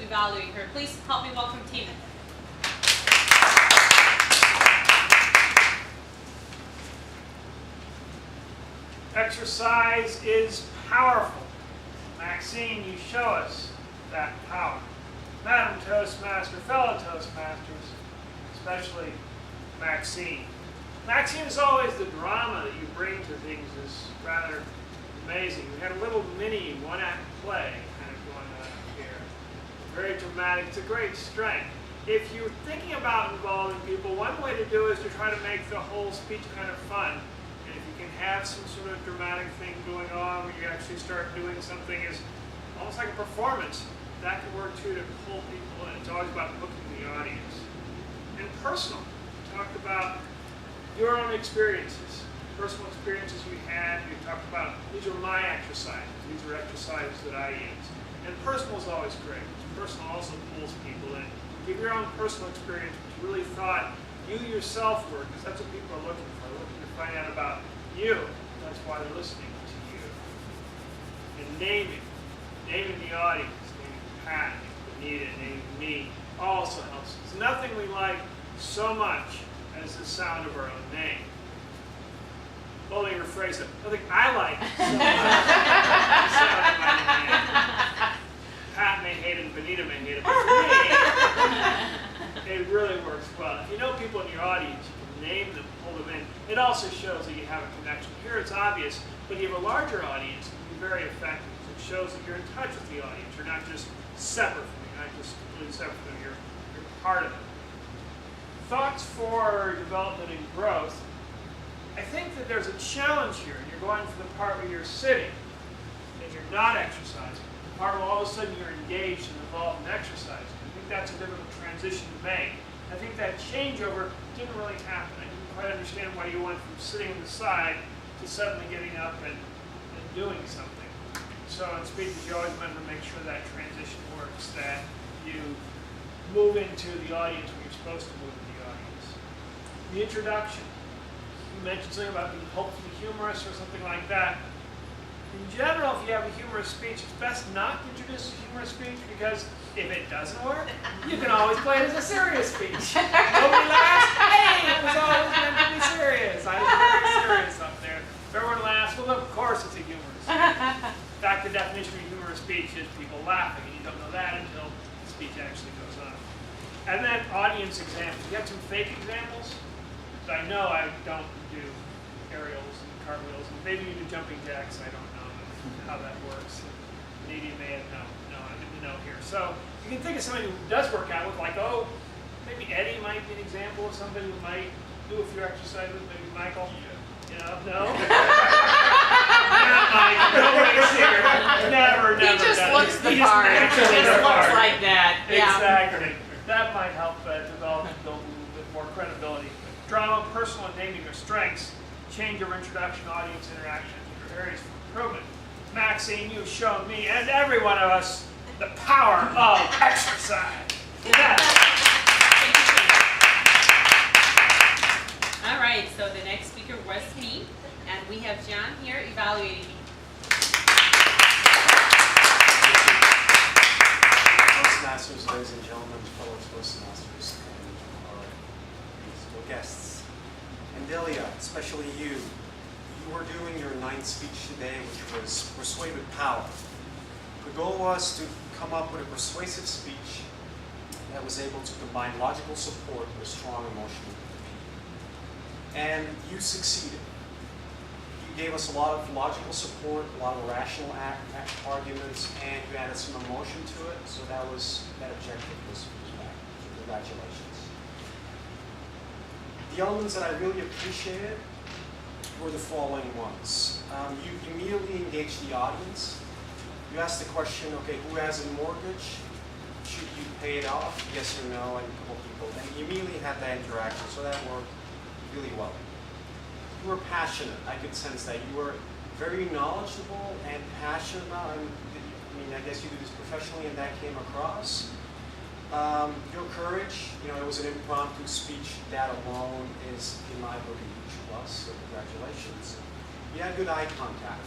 evaluate her. Please help me welcome Tina. Exercise is powerful. Maxine, you show us that power. Madam Toastmaster, fellow Toastmasters, especially Maxine. Maxine, is always the drama that you bring to things is rather amazing. We had a little mini one-act play kind of going on here. Very dramatic. It's a great strength. If you're thinking about involving people, one way to do is to try to make the whole speech kind of fun. And if you can have some sort of dramatic thing going on where you actually start doing something as almost like a performance, that can work too to pull people in. It's always about hooking the audience. And personal. We talked about your own experiences, personal experiences you had. You talked about, these are my exercises. These are exercises that I use. And personal is always great. Personal also pulls people in. Give your own personal experience, what you really thought you yourself were, because that's what people are looking for. They're looking to find out about you. That's why they're listening to you. And naming the audience, naming Pat, naming Benita, naming me, also helps. There's nothing we like so much as the sound of our own name. Well, let me rephrase it. Nothing I like so much as the sound of my name. Pat may hate it, Benita may hate it, but for me, it really works well. If you know people in your audience, you can name them, pull them in. It also shows that you have a connection. Here it's obvious, but you have a larger audience, it can be very effective. It shows that you're in touch with the audience. You're not just separate from them. You're not just completely separate from them. You're part of it. Thoughts for development and growth. I think that there's a challenge here, and you're going for the part where you're sitting and you're not exercising. The part where all of a sudden you're engaged and involved in exercising. I think that's a difficult transition to make. I think that changeover didn't really happen. I didn't quite understand why you went from sitting on the side to suddenly getting up and doing something. So in speeches, you always want to make sure that transition works, that you move into the audience when you're supposed to move into the audience. The introduction. You mentioned something about being hopefully humorous or something like that. In general, if you have a humorous speech, it's best not to introduce a humorous speech, because if it doesn't work, you can always play it as a serious speech. Nobody laughs. Hey, it was always meant to be serious. I was very serious up there. If everyone laughs, well, of course it's a humorous speech. In fact, the definition of a humorous speech is people laughing, and you don't know that until the speech actually goes on. And then audience examples. You have some fake examples? So I know I don't do aerials and cartwheels, and maybe you do jumping jacks. I don't know how that works. Maybe you may have no, I didn't know here. So you can think of somebody who does work out with, like, oh, maybe Eddie might be an example of somebody who might do a few exercises. Maybe Michael. You know, no. Not Mike. Nobody's here. Never. He just looks the He part. just He just looks part. like that. Yeah. Exactly. That might help develop and build a little bit more credibility. Drama, personal, and naming your strengths. Change your introduction, audience interaction, and your areas for improvement. Maxine, you've shown me and every one of us the power of exercise. Yes. All right, so the next speaker was me, and we have John here evaluating me. Toastmasters, ladies and gentlemen, fellow Toastmasters, and our musical guests. And Delia, especially you were doing your 9th speech today, which was Persuade with Power. The goal was to come up with a persuasive speech that was able to combine logical support with strong emotional appeal. And you succeeded. You gave us a lot of logical support, a lot of rational arguments, and you added some emotion to it, so that objective was met. So congratulations. The elements that I really appreciated were the following ones. You immediately engaged the audience. You asked the question, okay, who has a mortgage? Should you pay it off? Yes or no? And a couple people. And you immediately had that interaction, so that worked really well. You were passionate. I could sense that. You were very knowledgeable and passionate about it. I guess you do this professionally, and that came across. Your courage, it was an impromptu speech. That alone is, in my book, a huge plus, so congratulations. You had good eye contact.